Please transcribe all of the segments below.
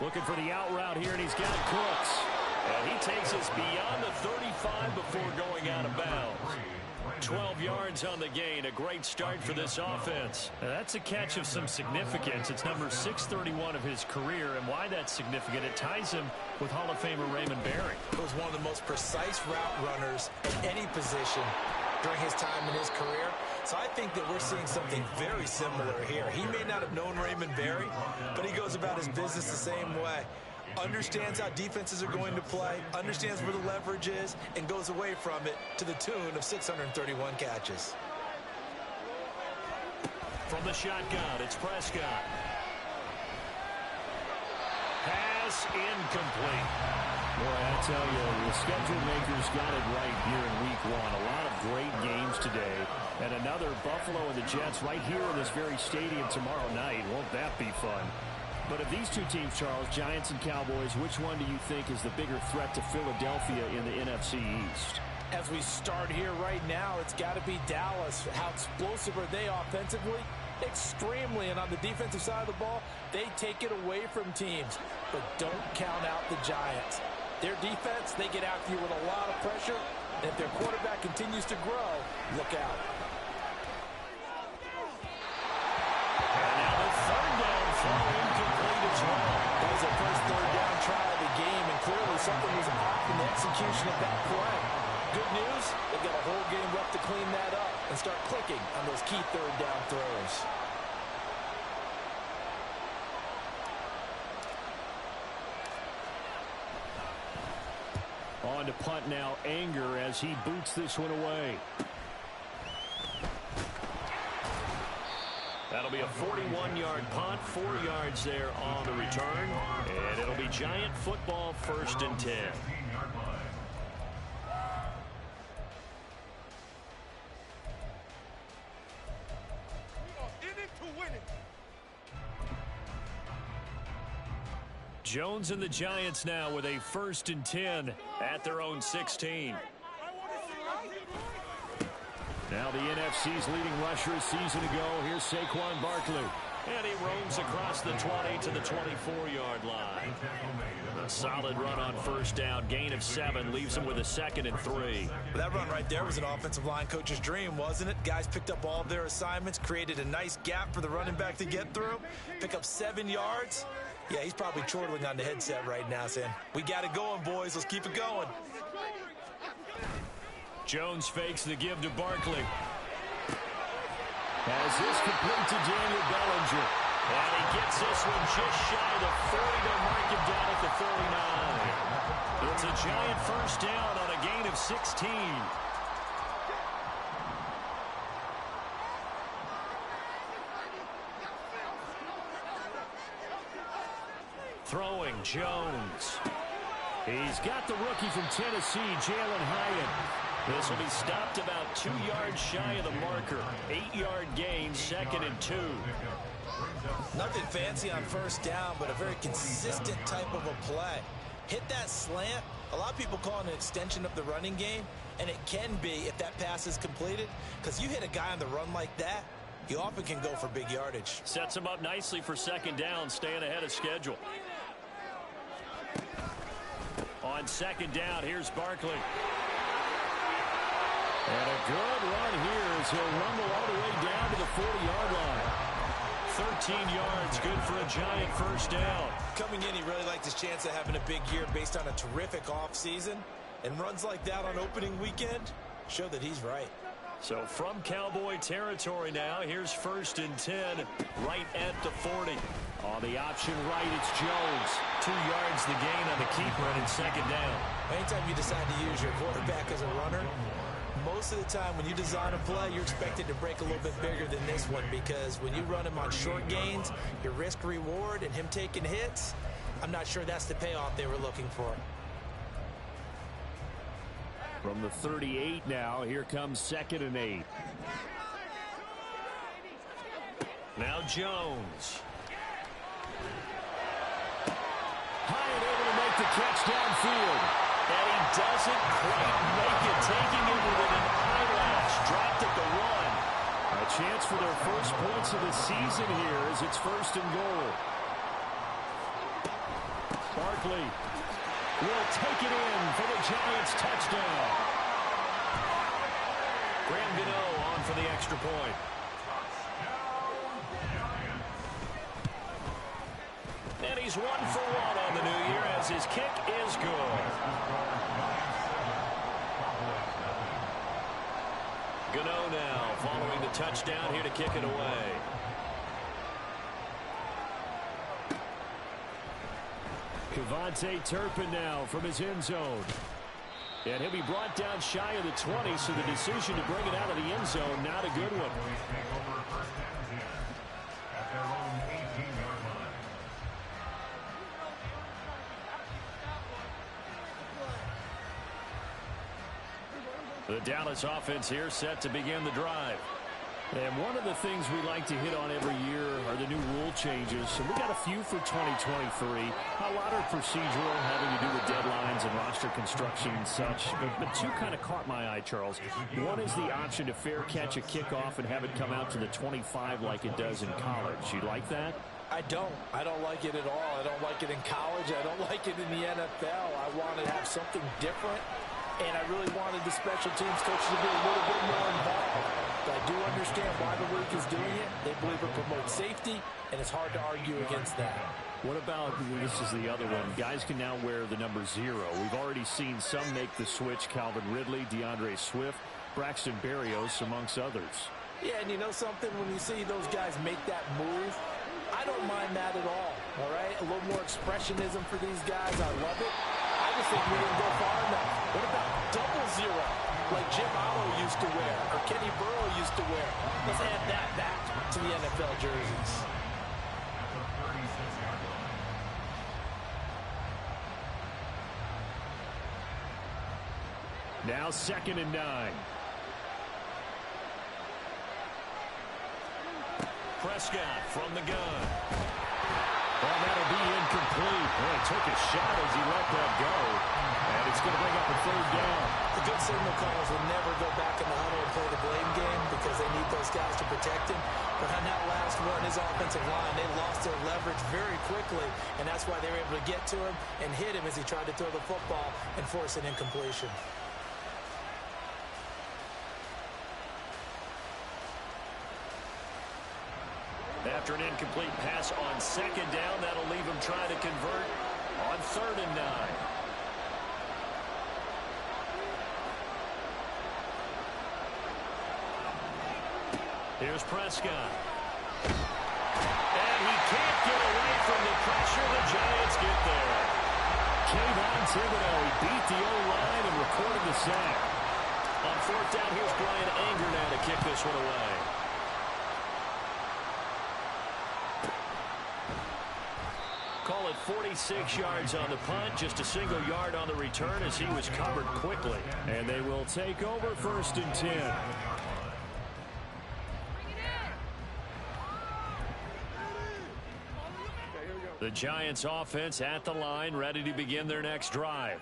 Looking for the out route here, and he's got Cooks. And he takes us beyond the 35 before going out of bounds. 12 yards on the gain. A great start for this offense. Now, that's a catch of some significance. It's number 631 of his career, and why that's significant, it ties him with Hall of Famer Raymond Berry. He was one of the most precise route runners at any position during his time in his career. So I think that we're seeing something very similar here. He may not have known Raymond Berry, but he goes about his business the same way. Understands how defenses are going to play, understands where the leverage is, and goes away from it to the tune of 631 catches. From the shotgun, it's Prescott. Pass incomplete. Boy, I tell you, the schedule makers got it right here in Week 1. A lot of great games today. And another Buffalo and the Jets right here in this very stadium tomorrow night. Won't that be fun? But of these two teams, Charles, Giants and Cowboys, which one do you think is the bigger threat to Philadelphia in the NFC East? As we start here right now, it's got to be Dallas. How explosive are they offensively? Extremely. And on the defensive side of the ball, they take it away from teams. But don't count out the Giants. Their defense, they get after you with a lot of pressure. And if their quarterback continues to grow, look out. And now the third down throw incomplete as well. That was their first third down try of the game, and clearly something was off in the execution of that play. Good news, they've got a whole game left to clean that up and start clicking on those key third down throws. On to punt now, Anger, as he boots this one away. That'll be a 41-yard punt, 4 yards there on the return. And it'll be Giant football, 1st and 10. Jones and the Giants now with a 1st and 10 at their own 16. Now the NFC's leading rusher a season ago. Here's Saquon Barkley. And he roams across the 20 to the 24-yard line. A solid run on 1st down. Gain of 7 leaves him with a 2nd and 3. That run right there was an offensive line coach's dream, wasn't it? Guys picked up all of their assignments, created a nice gap for the running back to get through, pick up 7 yards. Yeah, he's probably chortling on the headset right now saying, we got it going, boys. Let's keep it going. Jones fakes the give to Barkley. As this complete to Daniel Bellinger. And he gets this one just shy of the 40 to mark him down at the 49. It's a Giant 1st down on a gain of 16. Throwing Jones. He's got the rookie from Tennessee, Jalen Hyatt. This will be stopped about 2 yards shy of the marker. 8-yard gain, 2nd and 2. Nothing fancy on 1st down, but a very consistent type of a play. Hit that slant. A lot of people call it an extension of the running game, and it can be if that pass is completed, because you hit a guy on the run like that, you often can go for big yardage. Sets him up nicely for 2nd down, staying ahead of schedule. On 2nd down, here's Barkley. And a good run here as he'll rumble all the way down to the 40-yard line. 13 yards, good for a Giant 1st down. Coming in, he really liked his chance of having a big year based on a terrific offseason. And runs like that on opening weekend show that he's right. So from Cowboy territory now, here's 1st and 10, right at the 40. On the option right, it's Jones. 2 yards the gain on the keeper, and it's 2nd down. Anytime you decide to use your quarterback as a runner, most of the time when you design a play, you're expected to break a little bit bigger than this one, because when you run him on short gains, your risk-reward and him taking hits, I'm not sure that's the payoff they were looking for. From the 38 now, here comes 2nd and 8. Now Jones. Hyatt able to make the catch downfield. And he doesn't quite make it, taking it with an eyelash. Dropped at the 1. A chance for their first points of the season here as it's 1st and goal. incomplete. Will take it in for the Giants touchdown. Graham Gano on for the extra point. And he's 1 for 1 on the new year as his kick is good. Gano now following the touchdown here to kick it away. KaVontae Turpin now from his end zone. And he'll be brought down shy of the 20, so the decision to bring it out of the end zone, not a good one. The Dallas offense here set to begin the drive. And one of the things we like to hit on every year are the new rule changes. And we got a few for 2023. A lot are procedural, having to do with deadlines and roster construction and such. But two kind of caught my eye, Charles. One is the option to fair catch a kickoff and have it come out to the 25 like it does in college. You like that? I don't like it at all. I don't like it in college. I don't like it in the NFL. I want to have something different. And I really wanted the special teams coaches to be a little bit more involved. But I do understand why the league is doing it. They believe it promotes safety, and it's hard to argue against that. What about, this is the other one, guys can now wear the number 0. We've already seen some make the switch, Calvin Ridley, DeAndre Swift, Braxton Berrios, amongst others. Yeah, and you know something? When you see those guys make that move, I don't mind that at all right? A little more expressionism for these guys. I love it. I just think we didn't go far enough. What about double 0, like Jim Otto used to wear or Kenny Burrow used to wear? Let's add that back to the NFL jerseys. Now 2nd and 9. Prescott from the gun. Well, that'll be incomplete. Well, he took a shot as he let that go. And it's going to bring up a 3rd down. The good signal callers will never go back in the huddle and play the blame game because they need those guys to protect him. But on that last one, his offensive line, they lost their leverage very quickly. And that's why they were able to get to him and hit him as he tried to throw the football and force an incompletion. After an incomplete pass on 2nd down, that'll leave him trying to convert on 3rd and 9. Here's Prescott. And he can't get away from the pressure. The Giants get there. Kayvon Thibodeau, he beat the O-line and recorded the sack. On 4th down, here's Brian Anger now to kick this one away. Call it 46 yards on the punt, just a single yard on the return as he was covered quickly. And they will take over 1st and 10. The Giants offense at the line, ready to begin their next drive.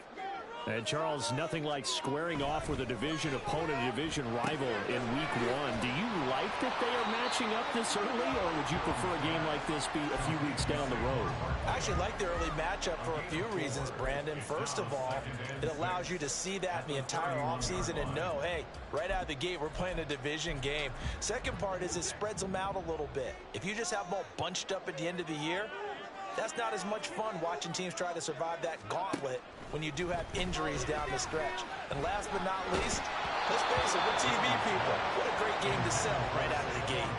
And Charles, nothing like squaring off with a division opponent, a division rival in week 1. Do you like that they are matching up this early, or would you prefer a game like this be a few weeks down the road? I actually like the early matchup for a few reasons, Brandon. First of all, it allows you to see that in the entire offseason and know, hey, right out of the gate, we're playing a division game. Second part is it spreads them out a little bit. If you just have them all bunched up at the end of the year, that's not as much fun watching teams try to survive that gauntlet when you do have injuries down the stretch. And last but not least, let's face it, we're TV people. What a great game to sell right out of the gate.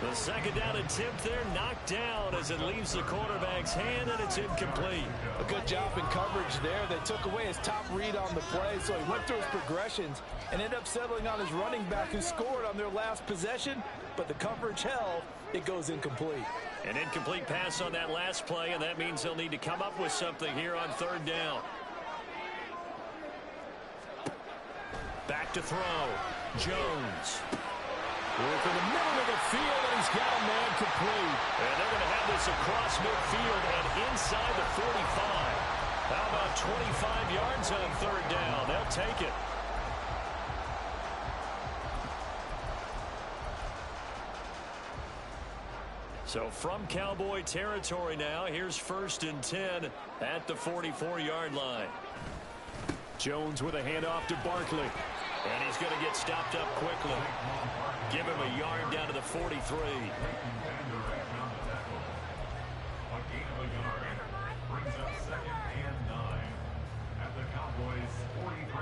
The 2nd down attempt there knocked down as it leaves the quarterback's hand, and it's incomplete. A good job in coverage there. They took away his top read on the play, so he went through his progressions and ended up settling on his running back who scored on their last possession, but the coverage held. It goes incomplete. An incomplete pass on that last play, and that means they'll need to come up with something here on 3rd down. Back to throw. Jones. Work in the middle of the field, and he's got a man complete. And they're going to have this across midfield and inside the 45. How about 25 yards on 3rd down? They'll take it. So from Cowboy territory now, here's 1st and 10 at the 44-yard line. Jones with a handoff to Barkley. And he's going to get stopped up quickly. Give him a yard down to the 43.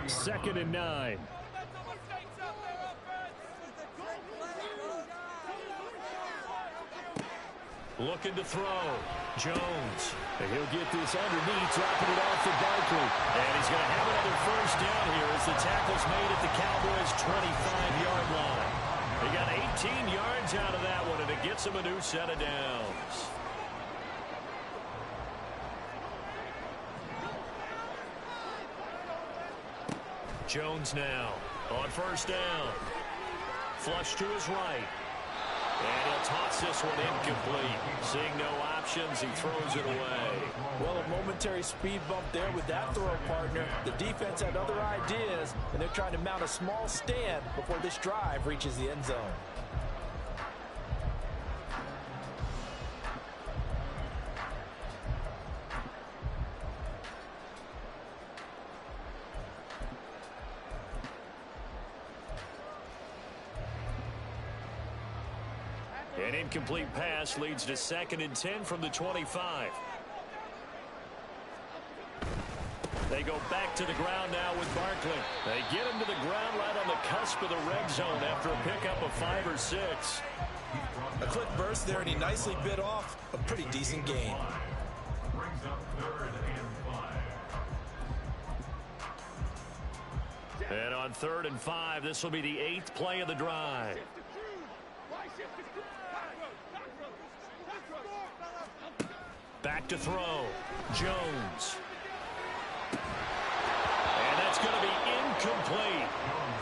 2nd and 9. Looking to throw. Jones. And he'll get this underneath, dropping it off for Barkley. And he's going to have another 1st down here as the tackle's made at the Cowboys' 25-yard line. He got 18 yards out of that one, and it gets him a new set of downs. Jones now on 1st down. Flush to his right. And he'll toss this one incomplete. Seeing no options, he throws it away. Well, a momentary speed bump there with that throw, partner. The defense had other ideas, and they're trying to mount a small stand before this drive reaches the end zone. An incomplete pass leads to 2nd and 10 from the 25. They go back to the ground now with Barkley. They get him to the ground right on the cusp of the red zone after a pickup of 5 or 6. A quick burst there, and he nicely bit off a pretty decent gain. And on 3rd and 5, this will be the 8th play of the drive. Back to throw. Jones. And that's going to be incomplete.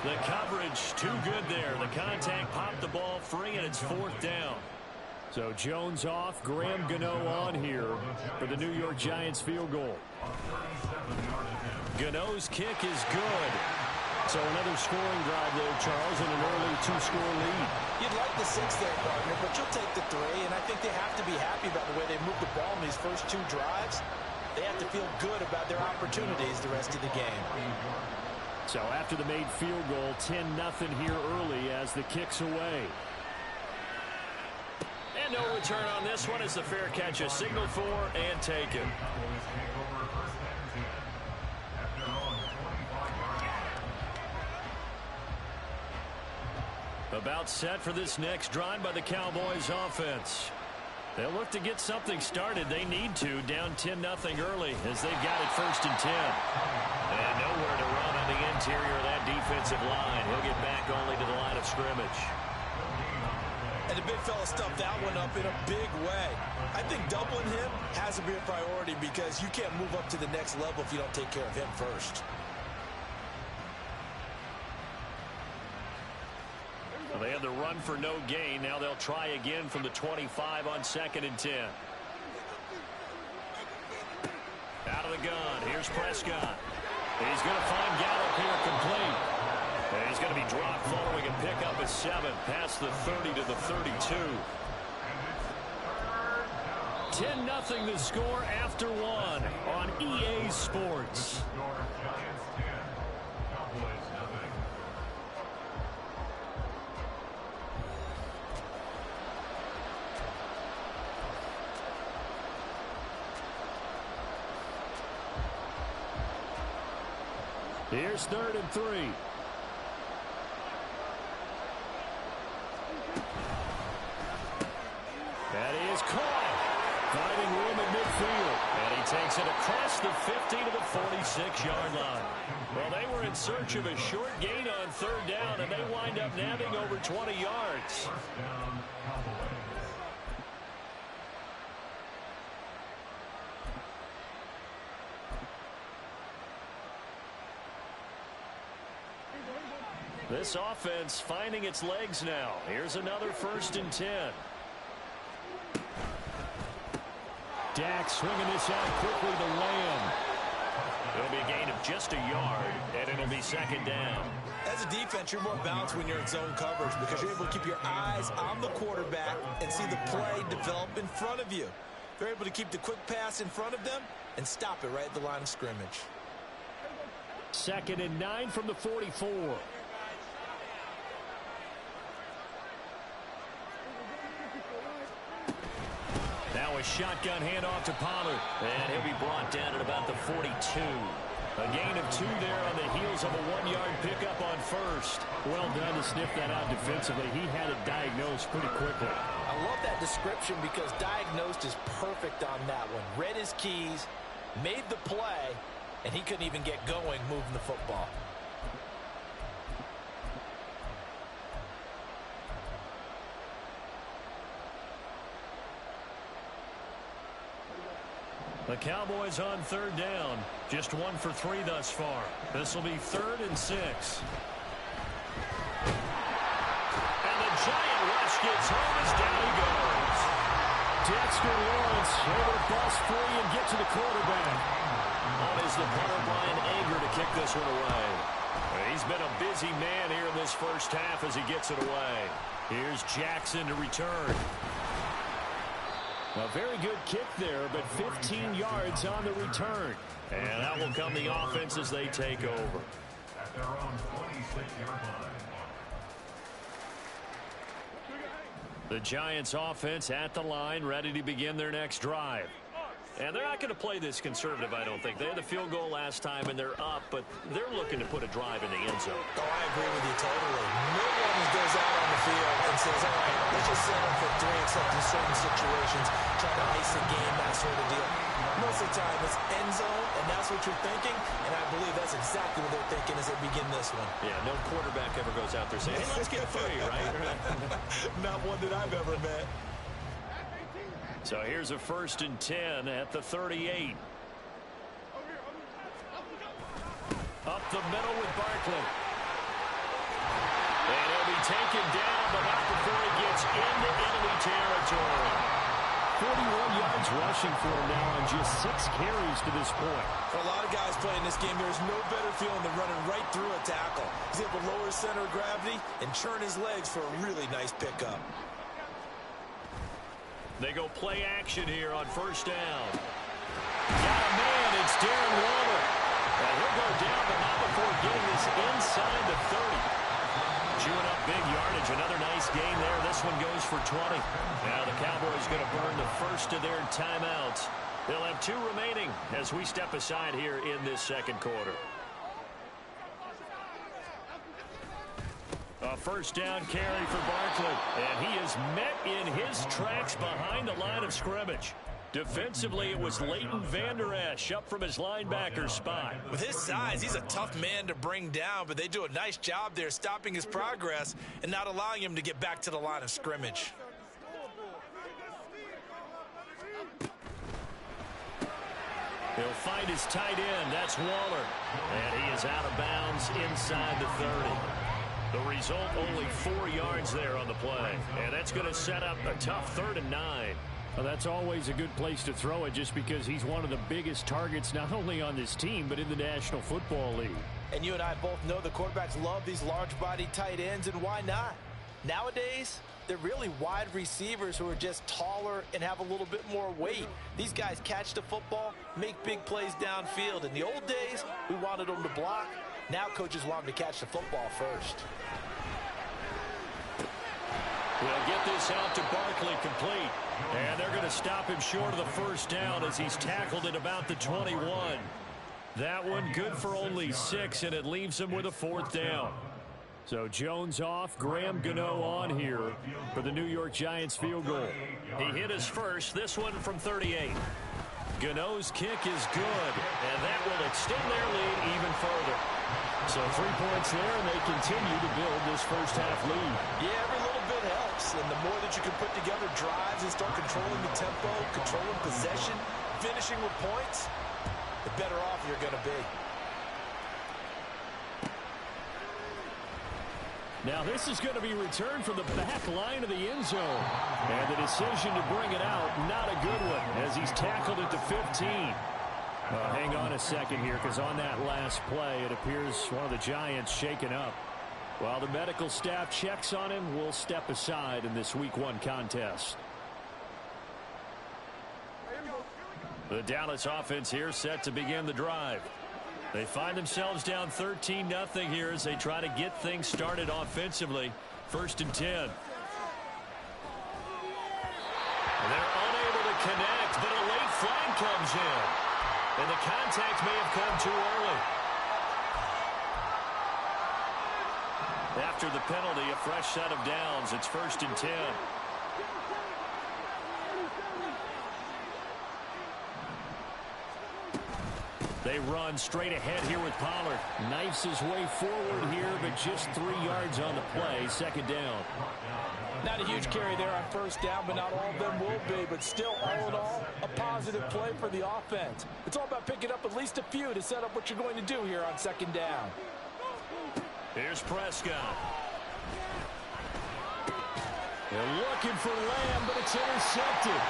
The coverage too good there. The contact popped the ball free, and it's 4th down. So Jones off, Graham Gano on here for the New York Giants field goal. Gano's kick is good. So another scoring drive there, Charles, and an early 2-score lead. You'd like the 6 there, partner, but you'll take the 3, and I think they have to be happy about the way they moved the ball in these first 2 drives. They have to feel good about their opportunities the rest of the game. So after the made field goal, 10-0 here early as the kick's away. And no return on this one as the fair catch is signaled for and taken. About set for this next drive by the Cowboys offense. They'll look to get something started. They need to, down 10-0 early as they've got it 1st and 10. And nowhere to run on the interior of that defensive line. He'll get back only to the line of scrimmage. And the big fella stuffed that one up in a big way. I think doubling him has to be a priority because you can't move up to the next level if you don't take care of him first. Well, they had the run for no gain. Now they'll try again from the 25 on 2nd and 10. Out of the gun. Here's Prescott. He's going to find Gallup here complete. And he's going to be dropped following a pickup of 7 past the 30 to the 32. 10-0 the score after 1 on EA Sports. Here's 3rd and 3. That is caught. Finding room at midfield. And he takes it across the 50 to the 46-yard line. Well, they were in search of a short gain on 3rd down, and they wind up nabbing over 20 yards. This offense finding its legs now. Here's another 1st and 10. Dak swinging this out quickly to Lamb. It'll be a gain of just a yard, and it'll be second down. As a defense, you're more balanced when you're in zone coverage because you're able to keep your eyes on the quarterback and see the play develop in front of you. They're able to keep the quick pass in front of them and stop it right at the line of scrimmage. 2nd and 9 from the 44. Now a shotgun handoff to Pollard. And he'll be brought down at about the 42. A gain of 2 there on the heels of a 1-yard pickup on first. Well done to sniff that out defensively. He had it diagnosed pretty quickly. I love that description because diagnosed is perfect on that one. Read his keys, made the play, and he couldn't even get going moving the football. The Cowboys on 3rd down. Just 1 for 3 thus far. This will be 3rd and 6. And the giant rush gets home as down he goes. Dexter Lawrence able to bust free and get to the quarterback. On is the punter, Brian Anger, to kick this one away. He's been a busy man here in this first half as he gets it away. Here's Jackson to return. A very good kick there, but 15 yards on the return. And that will come the offense as they take over. At their own 26-yard line. The Giants offense at the line, ready to begin their next drive. And they're not going to play this conservative, I don't think. They had the field goal last time, and they're up, but they're looking to put a drive in the end zone. Oh, I agree with you totally. No one goes out on the field and says, all right, let's just settle for 3 except in certain situations, trying to ice the game, that sort of deal. Most of the time, it's end zone, and that's what you're thinking, and I believe that's exactly what they're thinking as they begin this one. Yeah, no quarterback ever goes out there saying, hey, let's get free, right? Not one that I've ever met. So here's a 1st and 10 at the 38. Up the middle with Barkley. And he'll be taken down, but not before he gets into enemy territory. 41 yards rushing for him now on just 6 carries to this point. For a lot of guys playing this game, there's no better feeling than running right through a tackle. He's able to lower his center of gravity and churn his legs for a really nice pickup. They go play action here on 1st down. Got a man, it's Darren Waller. And he'll go down, but not before getting this inside the 30. Chewing up big yardage, another nice gain there. This one goes for 20. Now the Cowboys going to burn the first of their timeouts. They'll have 2 remaining as we step aside here in this 2nd quarter. A 1st down carry for Barkley, and he is met in his tracks behind the line of scrimmage. Defensively, it was Leighton Vander Esch up from his linebacker spot. With his size, he's a tough man to bring down, but they do a nice job there stopping his progress and not allowing him to get back to the line of scrimmage. He'll find his tight end. That's Waller. And he is out of bounds inside the 30. The result, only 4 yards there on the play. And that's going to set up a tough 3rd and 9. Well, that's always a good place to throw it just because he's one of the biggest targets not only on this team but in the National Football League. And you and I both know the quarterbacks love these large-body tight ends, and why not? Nowadays, they're really wide receivers who are just taller and have a little bit more weight. These guys catch the football, make big plays downfield. In the old days, we wanted them to block. Now coaches want them to catch the football first. We'll get this out to Barkley complete. And they're going to stop him short of the 1st down as he's tackled at about the 21. That one good for only 6, and it leaves him with a 4th down. So Jones off, Graham Gano on here for the New York Giants field goal. He hit his first, this one from 38. Gano's kick is good, and that will extend their lead even further. So 3 points there, and they continue to build this first half lead. Yeah, every little bit helps, and the more that you can put together drives and start controlling the tempo, controlling possession, finishing with points, the better off you're going to be. Now this is going to be returned from the back line of the end zone. And the decision to bring it out, not a good one, as he's tackled at the 15. Hang on a second here, because on that last play, it appears one of the Giants shaken up. While the medical staff checks on him, we'll step aside in this Week 1 contest. The Dallas offense here set to begin the drive. They find themselves down 13-0 here as they try to get things started offensively. 1st and 10. They're unable to connect, but a late flag comes in. And the contact may have come too early. After the penalty, a fresh set of downs. It's 1st and 10. They run straight ahead here with Pollard. Knifes his way forward here, but just 3 yards on the play. 2nd down. Not a huge carry there on 1st down, but not all of them will be. But still, all in all, a positive play for the offense. It's all about picking up at least a few to set up what you're going to do here on 2nd down. Here's Prescott. They're looking for Lamb, but it's intercepted.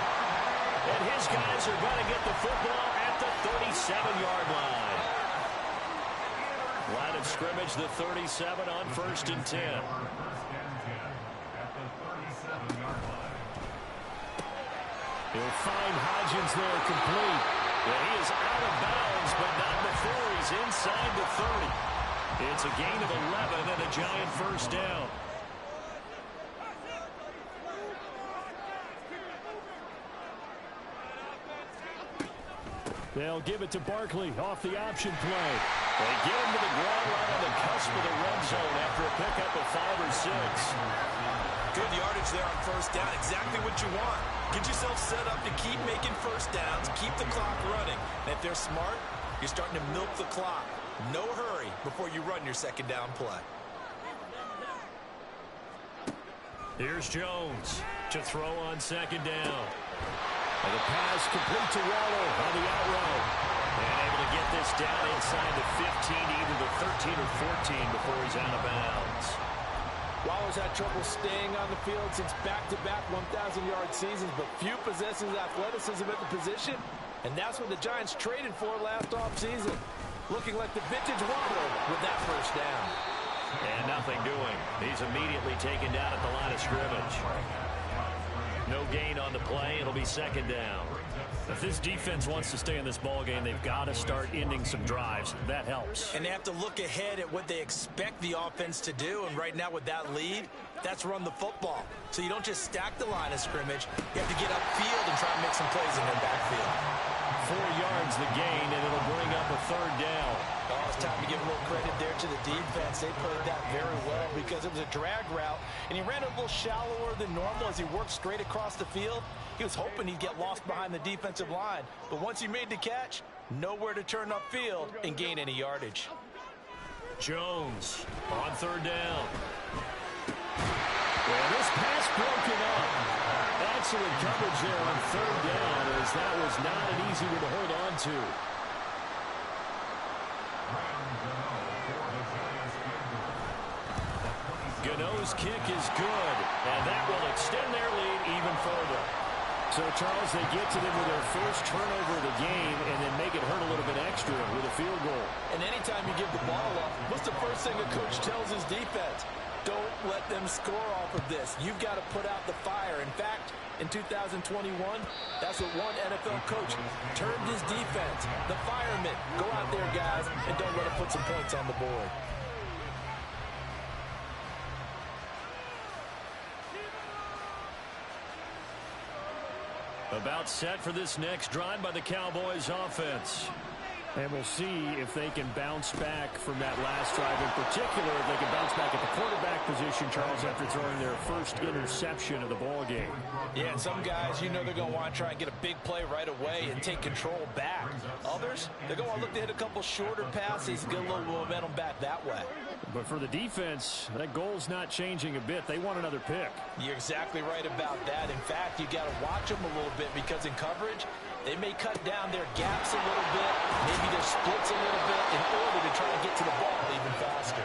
And his guys are going to get the football at the 37-yard line. Line of scrimmage, the 37 on 1st and 10. He'll find Hodgins there complete. Well, he is out of bounds, but not before he's inside the 30. It's a gain of 11 and a Giant 1st down. They'll give it to Barkley off the option play. They get him to the ground right on the cusp of the red zone after a pickup of 5 or 6. Good yardage there on 1st down. Exactly what you want. Get yourself set up to keep making 1st downs, keep the clock running. And if they're smart, you're starting to milk the clock. No hurry before you run your 2nd down play. Here's Jones to throw on 2nd down. And the pass complete to Waddle on the out route. And able to get this down inside the 15, either the 13 or 14 before he's out of bounds. Waddle's had trouble staying on the field since back-to-back 1,000-yard seasons, but few possesses athleticism at the position, and that's what the Giants traded for last offseason. Looking like the vintage Waddle with that 1st down. And nothing doing. He's immediately taken down at the line of scrimmage. No gain on the play. It'll be 2nd down. If this defense wants to stay in this ballgame, they've got to start ending some drives. That helps. And they have to look ahead at what they expect the offense to do. And right now with that lead, that's run the football. So you don't just stack the line of scrimmage. You have to get upfield and try and make some plays in their backfield. 4 yards the gain, and it'll bring up a 3rd down. Oh, it's time to give a little credit there to the defense. They played that very well because it was a drag route, and he ran a little shallower than normal as he worked straight across the field. He was hoping he'd get lost behind the defensive line, but once he made the catch, nowhere to turn upfield and gain any yardage. Jones on 3rd down. Well, this pass broken up. Excellent coverage there on 3rd down, as that was not an easy one to hold on to. Gano's kick is good, and that will extend their lead even further. So, Charles, they get to them with their first turnover of the game and then make it hurt a little bit extra with a field goal. And anytime you give the ball up, what's the first thing a coach tells his defense? Don't let them score off of this. You've got to put out the fire. In fact, in 2021, that's what one NFL coach termed his defense. The firemen. Go out there, guys, and don't let them put some points on the board. About set for this next drive by the Cowboys offense. And we'll see if they can bounce back from that last drive. In particular, if they can bounce back at the quarterback position, Charles, after throwing their first interception of the ball game. Yeah, and some guys, you know they're going to want to try and get a big play right away and take control back. Others, they're going to want to look to hit a couple shorter passes, get a little momentum back that way. But for the defense, that goal's not changing a bit. They want another pick. You're exactly right about that. In fact, you got to watch them a little bit because in coverage, they may cut down their gaps a little bit, maybe their splits a little bit in order to try to get to the ball even faster.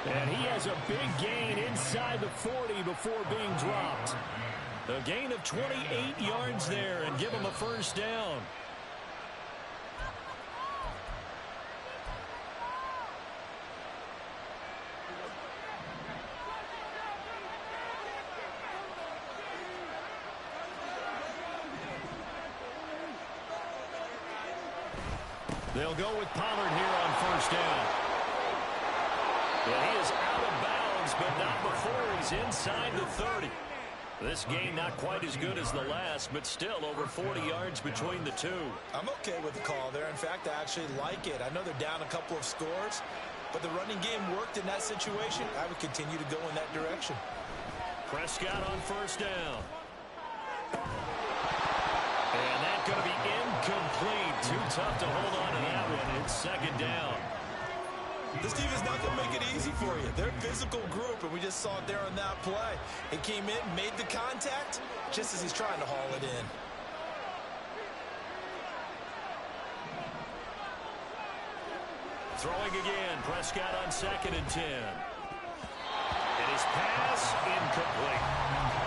And he has a big gain inside the 40 before being dropped. A gain of 28 yards there and give him a 1st down. They'll go with Pollard here on first down. Well, he is out of bounds, but not before he's inside the 30. This game not quite as good as the last, but still over 40 yards between the two. I'm okay with the call there. In fact, I actually like it. I know they're down a couple of scores, but the running game worked in that situation. I would continue to go in that direction. Prescott on first down. And that's going to be incomplete. Too tough to hold on to that one. It's second down. This team is not going to make it easy for you. They're a physical group, and we just saw it there on that play. It came in, made the contact, just as he's trying to haul it in. Throwing again. Prescott on 2nd and 10. And his pass incomplete.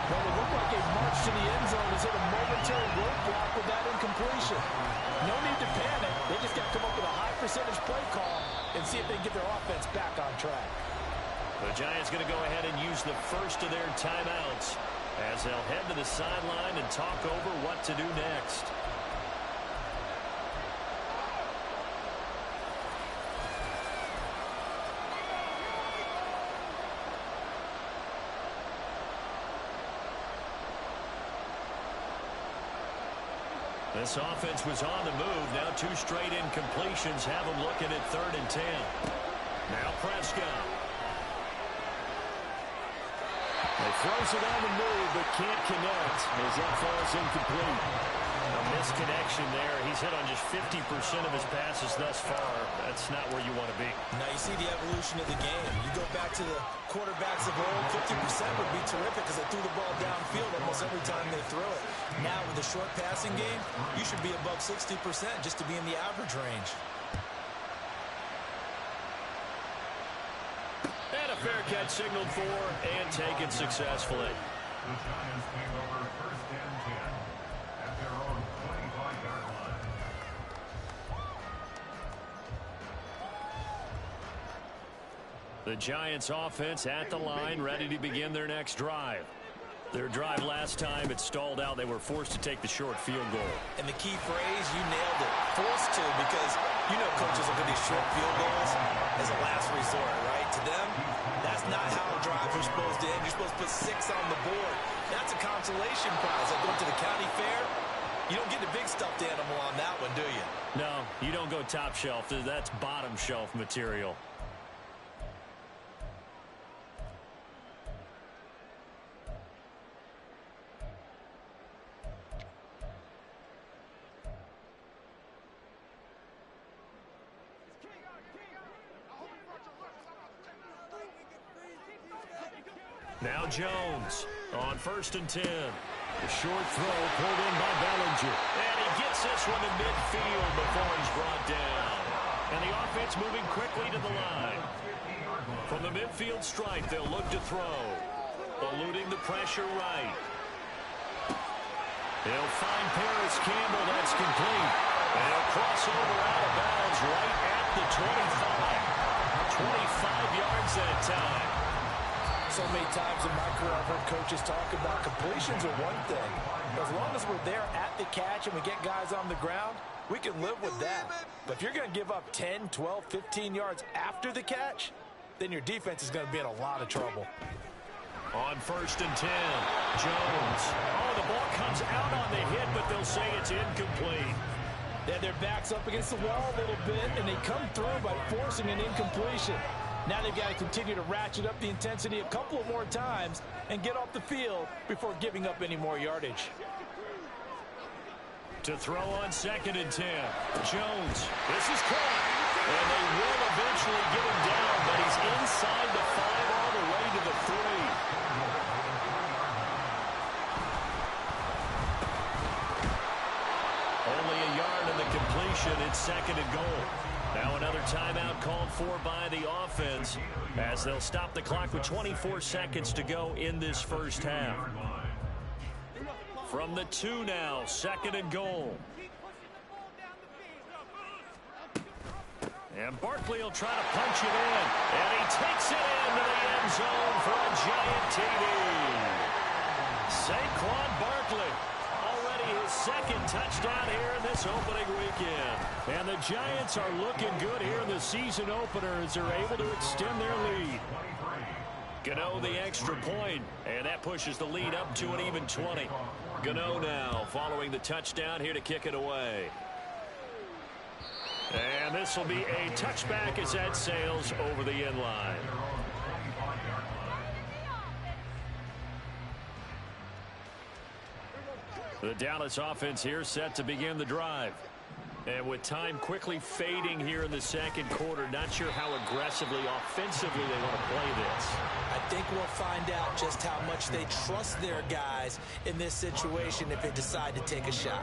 Well, it looked like a march to the end zone has hit a momentary roadblock with that incompletion. No need to panic. They just got to come up with a high percentage play call and see if they can get their offense back on track. The Giants going to go ahead and use the first of their timeouts as they'll head to the sideline and talk over what to do next. This offense was on the move. Now 2 straight incompletions have them looking at 3rd and 10. Now Prescott. He throws it on the move, but can't connect as that falls incomplete. A misconnection there. He's hit on just 50% of his passes thus far. That's not where you want to be. Now you see the evolution of the game. You go back to the quarterbacks of old, 50% would be terrific because they threw the ball downfield almost every time they throw it. Now with the short passing game, you should be above 60% just to be in the average range. And a fair catch signaled for and taken successfully. The Giants take over 1st and 10 at their own 25-yard line. The Giants offense at the line, ready to begin their next drive. Their drive last time, it stalled out. They were forced to take the short field goal. And the key phrase, you nailed it. Forced to, because you know coaches look at these short field goals as a last resort, right? To them, that's not how drives are supposed to end. You're supposed to put 6 on the board. That's a consolation prize. Like going to the county fair, you don't get the big stuffed animal on that one, do you? No, you don't go top shelf. That's bottom shelf material. Now Jones on 1st and 10. The short throw pulled in by Bellinger. And he gets this one to midfield before he's brought down. And the offense moving quickly to the line. From the midfield stripe, they'll look to throw. Eluding the pressure right. They'll find Paris Campbell. That's complete. And he'll cross over out of bounds right at the 25. 25 yards that time. So many times in my career I've heard coaches talk about completions are one thing. As long as we're there at the catch and we get guys on the ground, we can live with that. But if you're going to give up 10, 12, 15 yards after the catch, then your defense is going to be in a lot of trouble. On 1st and 10, Jones. Oh, the ball comes out on the hit, but they'll say it's incomplete. They had their backs up against the wall a little bit, and they come through by forcing an incompletion. Now they've got to continue to ratchet up the intensity a couple of more times and get off the field before giving up any more yardage. To throw on 2nd and 10. Jones. This is caught. And they will eventually get him down, but he's inside the 5 all the way to the 3. Only a yard in the completion. It's 2nd and goal. Now another timeout called for by the offense as they'll stop the clock with 24 seconds to go in this first half. From the 2 now, 2nd and goal. And Barkley will try to punch it in. And he takes it into the end zone for a giant TD. Saquon Barkley already his second touchdown here in this opening weekend. And the Giants are looking good here in the season opener as they're able to extend their lead. Gano the extra point, and that pushes the lead up to an even 20. Gano now following the touchdown here to kick it away. And this will be a touchback as that sails over the end line. The Dallas offense here set to begin the drive. And with time quickly fading here in the second quarter, not sure how aggressively, offensively they want to play this. I think we'll find out just how much they trust their guys in this situation if they decide to take a shot.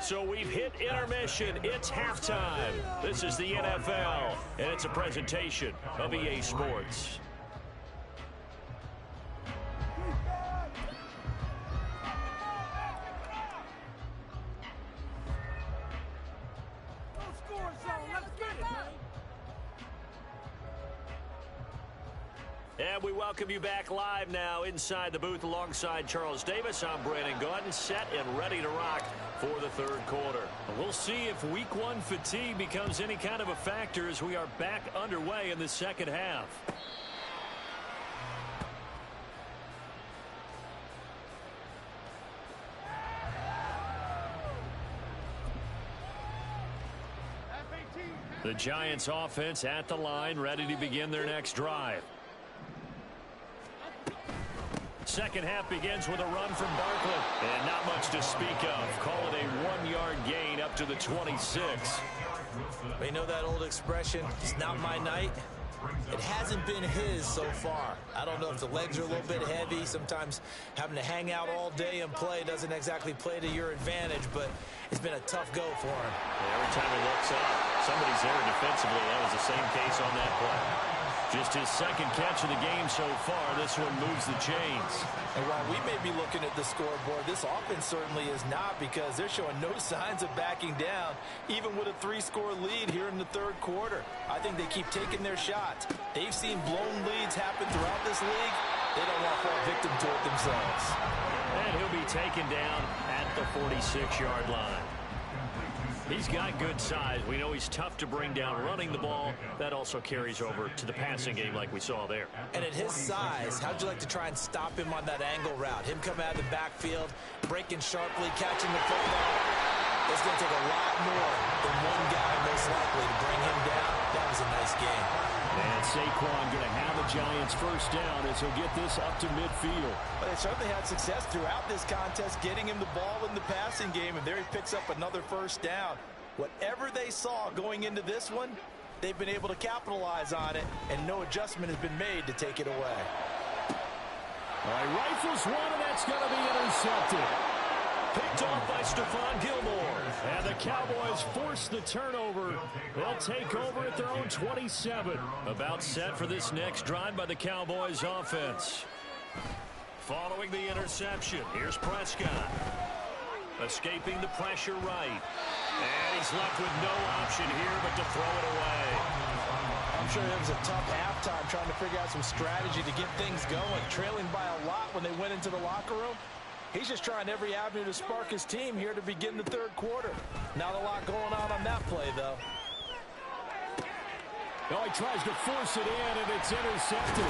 So we've hit intermission. It's halftime. This is the NFL, and it's a presentation of EA Sports. And we welcome you back live now inside the booth alongside Charles Davis. I'm Brandon Gaudin, set and ready to rock for the third quarter. We'll see if week one fatigue becomes any kind of a factor as we are back underway in the second half. The Giants offense at the line, ready to begin their next drive. Second half begins with a run from Barkley. And not much to speak of. Call it a 1-yard gain up to the 26. We know that old expression, it's not my night. It hasn't been his so far. I don't know if the legs are a little bit heavy. Sometimes having to hang out all day and play doesn't exactly play to your advantage, but it's been a tough go for him. Every time he looks up, somebody's there defensively. That was the same case on that play. Just his second catch of the game so far. This one moves the chains. And while we may be looking at the scoreboard, this offense certainly is not, because they're showing no signs of backing down, even with a 3-score lead here in the third quarter. I think they keep taking their shots. They've seen blown leads happen throughout this league. They don't want to fall victim to it themselves. And he'll be taken down at the 46-yard line. He's got good size. We know he's tough to bring down running the ball. That also carries over to the passing game like we saw there. And at his size, how'd you like to try and stop him on that angle route? Him coming out of the backfield, breaking sharply, catching the football. It's going to take a lot more than one guy most likely to bring him down. That was a nice game. And Saquon going to have a Giants first down as he'll get this up to midfield. But they certainly had success throughout this contest, getting him the ball in the passing game, and there he picks up another first down. Whatever they saw going into this one, they've been able to capitalize on it, and no adjustment has been made to take it away. All right, rifles one, and that's going to be intercepted. Picked off by Stephon Gilmore. And the Cowboys force the turnover. They'll take over at their own 27. About set for this next drive by the Cowboys offense. Following the interception, here's Prescott. Escaping the pressure right. And he's left with no option here but to throw it away. I'm sure it was a tough halftime trying to figure out some strategy to get things going. Trailing by a lot when they went into the locker room. He's just trying every avenue to spark his team here to begin the third quarter. Not a lot going on that play, though. Oh, he tries to force it in, and it's intercepted.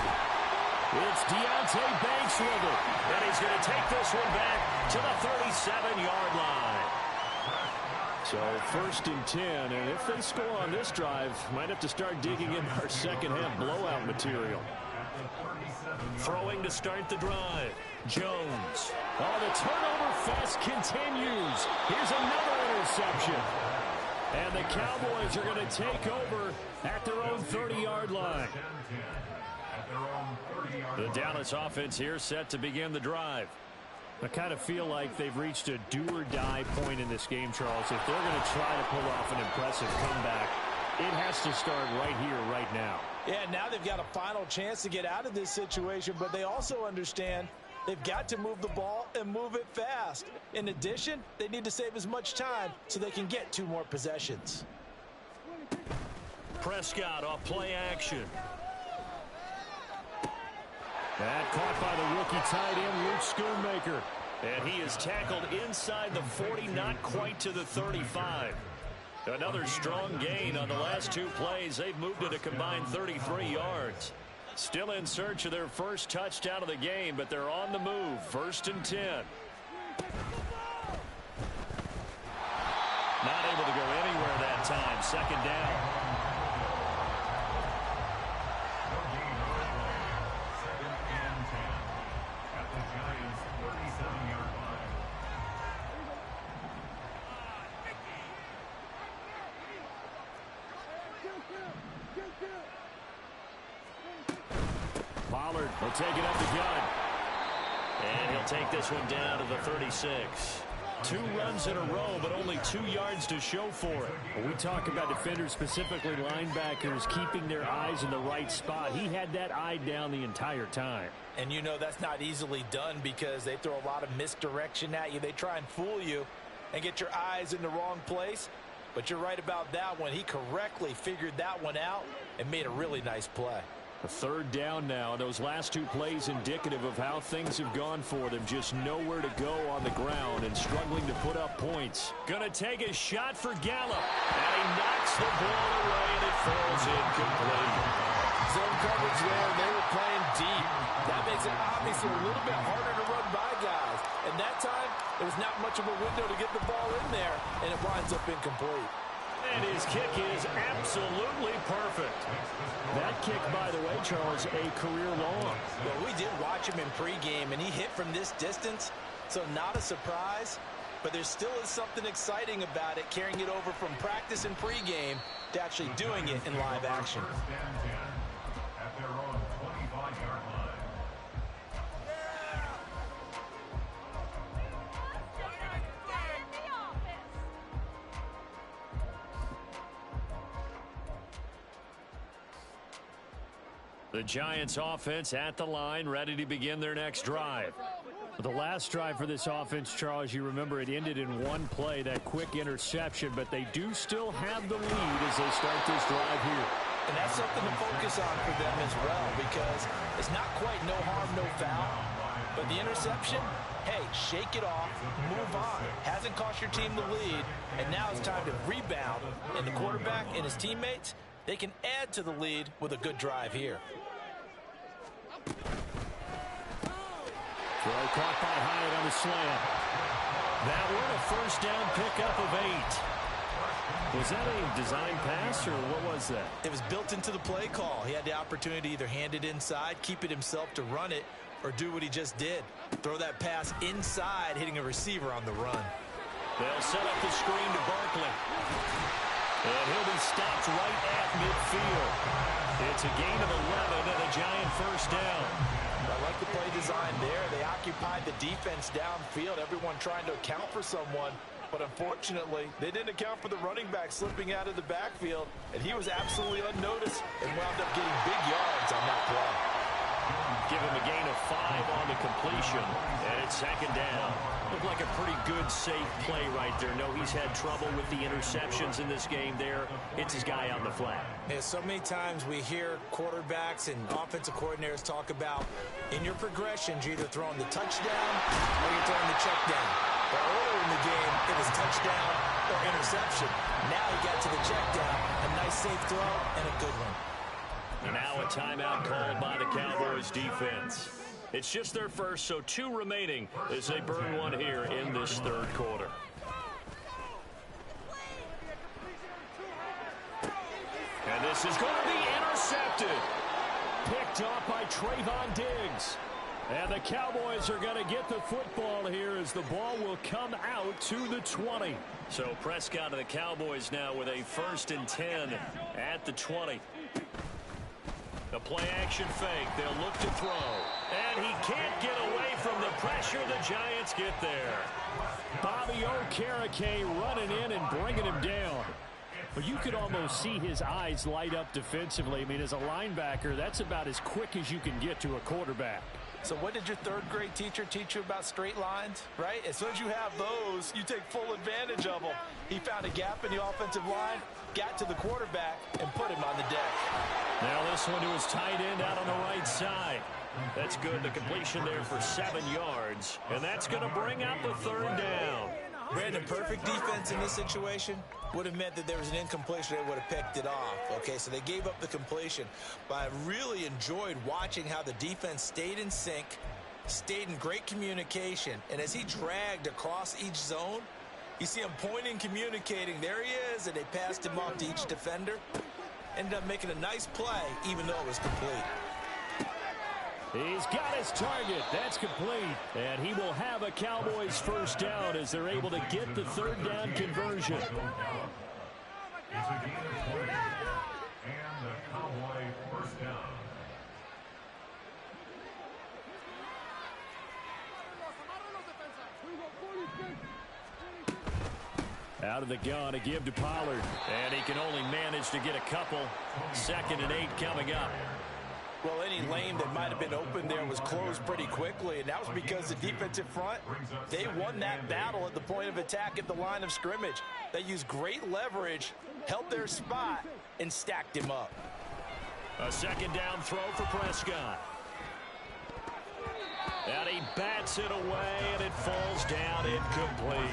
It's Deonte Banks with it. And he's going to take this one back to the 37-yard line. So first and 10, and if they score on this drive, might have to start digging in our second half blowout material. Throwing to start the drive. Jones. Oh, the turnover fest continues. Here's another interception. And the Cowboys are going to take over at their own 30-yard line. The Dallas offense here set to begin the drive. I kind of feel like they've reached a do-or-die point in this game, Charles. If they're going to try to pull off an impressive comeback, it has to start right here, right now. Yeah, now they've got a final chance to get out of this situation, but they also understand they've got to move the ball and move it fast. In addition, they need to save as much time so they can get 2 more possessions. Prescott off play action. That caught by the rookie tight end, Luke Schoonmaker. And he is tackled inside the 40, not quite to the 35. Another strong gain on the last two plays. They've moved it a combined 33 yards. Still in search of their first touchdown of the game, but they're on the move. 1st and 10. Not able to go anywhere that time. 2nd down. Pollard will take it up the gut. And he'll take this one down to the 36. 2 runs in a row, but only 2 yards to show for it. When we talk about defenders, specifically linebackers, keeping their eyes in the right spot, he had that eye down the entire time. And you know that's not easily done because they throw a lot of misdirection at you. They try and fool you and get your eyes in the wrong place. But you're right about that one. He correctly figured that one out and made a really nice play. A 3rd down now. Those last 2 plays indicative of how things have gone for them. Just nowhere to go on the ground and struggling to put up points. Gonna take a shot for Gallup. And he knocks the ball away and it falls incomplete. Zone coverage there. They were playing deep. That makes it obviously a little bit harder to run by guys. And that time, there was not much of a window to get the ball in there. And it winds up incomplete. And his kick is absolutely perfect. That kick, by the way, Charles, a career long. Well, we did watch him in pregame, and he hit from this distance, so not a surprise. But there still is something exciting about it, carrying it over from practice and pregame to actually doing it in live action. 1st and 10 at their own 25-yard line. The Giants offense at the line, ready to begin their next drive. The last drive for this offense, Charles, you remember it ended in 1 play, that quick interception, but they do still have the lead as they start this drive here. And that's something to focus on for them as well, because it's not quite no harm, no foul. But the interception, hey, shake it off, move on. Hasn't cost your team the lead, and now it's time to rebound. And the quarterback and his teammates, they can add to the lead with a good drive here. Throw caught by Hyatt on the slant. That one, a 1st down pickup of 8. Was that a design pass, or what was that? It was built into the play call. He had the opportunity to either hand it inside, keep it himself to run it, or do what he just did. Throw that pass inside, hitting a receiver on the run. They'll set up the screen to Barkley. And he'll be stopped right at midfield. It's a gain of 11 and a Giant 1st down. I like the play design there. They occupied the defense downfield, everyone trying to account for someone. But unfortunately, they didn't account for the running back slipping out of the backfield, and he was absolutely unnoticed and wound up getting big yards on that play. Give him a gain of 5 on the completion, and it's 2nd down. Looked like a pretty good, safe play right there. No, he's had trouble with the interceptions in this game there. It's his guy on the flat. Yeah, so many times we hear quarterbacks and offensive coordinators talk about in your progressions, you're either throwing the touchdown or you're throwing the check down. But earlier in the game, it was touchdown or interception. Now he got to the check down, a nice safe throw, and a good one. And now a timeout called by the Cowboys defense. It's just their first, so 2 remaining as they burn one here in this 3rd quarter. And this is going to be intercepted. Picked off by Trayvon Diggs. And the Cowboys are going to get the football here as the ball will come out to the 20. So Prescott of the Cowboys now with a 1st and 10 at the 20. The play-action fake. They'll look to throw. And he can't get away from the pressure. The Giants get there. Bobby Okereke running in and bringing him down. But you could almost see his eyes light up defensively. I mean, as a linebacker, that's about as quick as you can get to a quarterback. So what did your third-grade teacher teach you about straight lines, right? As soon as you have those, you take full advantage of them. He found a gap in the offensive line, got to the quarterback, and put him on the deck. Now this one to his tight end out on the right side. That's good. The completion there for 7 yards. And that's going to bring up the third down. Brandon, perfect defense in this situation would have meant that there was an incompletion. They would have picked it off. Okay, so they gave up the completion. But I really enjoyed watching how the defense stayed in sync, stayed in great communication. And as he dragged across each zone, you see him pointing, communicating. There he is, and they passed him off to each defender. Ended up making a nice play, even though it was complete. He's got his target. That's complete. And he will have a Cowboys first down as they're able to get the third down conversion. It's a gain of 20. And the Cowboy first down. Out of the gun to give to Pollard. And he can only manage to get a couple. 2nd and 8 coming up. Well, any lane that might have been open there was closed pretty quickly, and that was because the defensive front, they won that battle at the point of attack at the line of scrimmage. They used great leverage, held their spot, and stacked him up. A 2nd down throw for Prescott. And he bats it away, and it falls down incomplete.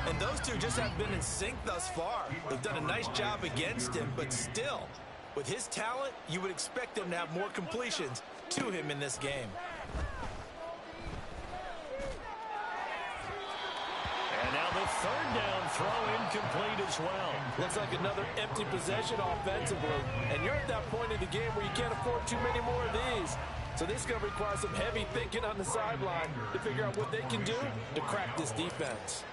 And those two just haven't been in sync thus far. They've done a nice job against him, but still, with his talent, you would expect them to have more completions to him in this game. And now the 3rd down throw incomplete as well. Looks like another empty possession offensively. And you're at that point in the game where you can't afford too many more of these. So this is going to require some heavy thinking on the sideline to figure out what they can do to crack this defense.